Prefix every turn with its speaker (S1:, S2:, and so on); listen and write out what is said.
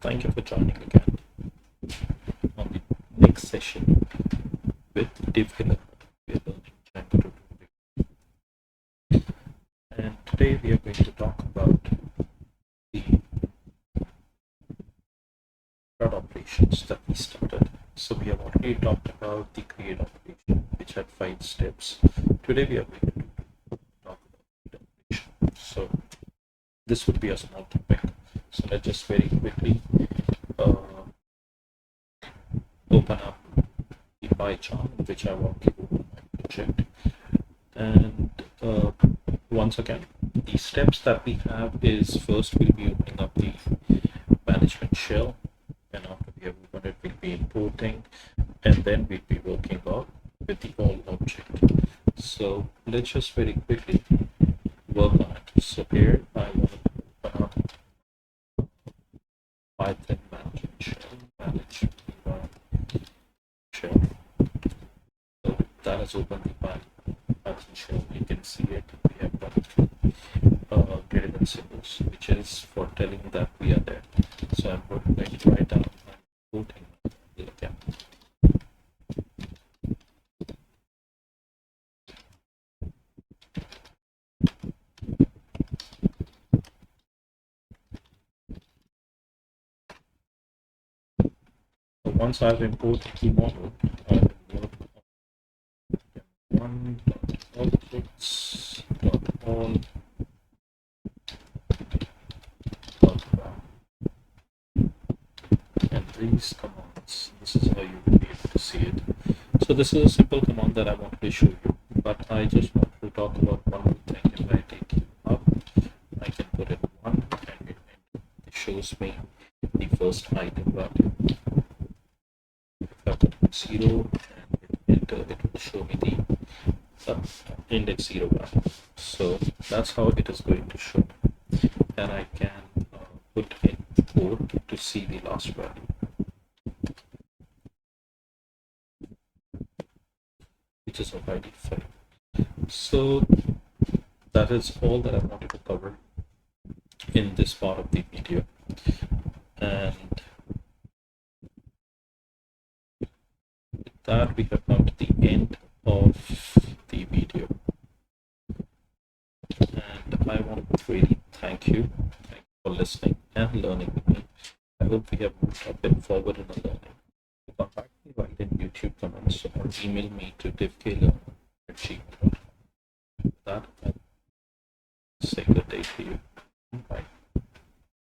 S1: Thank you for joining again on the next session with Divkiller. We are learning Django and today we are going to talk about the CRUD operations that we started. So we have already talked about the create operation, which had 5 steps. Today we are going to talk about the operation. So this would be a small topic. So let's just very quickly open up the pie chart in which I walk you through my project. And once again, the steps that we have is first we'll be opening up the management shell, and after we have opened it, we'll be importing, and then we'll be working on with the all object. So let's just very quickly work on it. So here I want to open up Python management shell, manage shell. So that has opened the Python shell. You can see it. We have got greater than symbols, which is for telling that we are there. So I'm going to write down my quoting again. So once I've imported the model, I will work on one outputs all and these commands. This is how you will be able to see it. So this is a simple command that I wanted to show you, but I just want to talk about one more thing. If I take it up, I can put it 1 and it shows me the first item value. If I put 0 and enter, it will show me the index 0 value. So that's how it is going to show. And I can put in 4 to see the last value, which is of ID 5. So that is all that I wanted to cover in this part of the video. And with that, we have come to the end of the video. And I want to really thank you for listening and learning with me. I hope we have moved a bit forward in the learning. Contact me right in YouTube comments or email me to divkiller@gmail.com. With that, I say good day to you. Bye.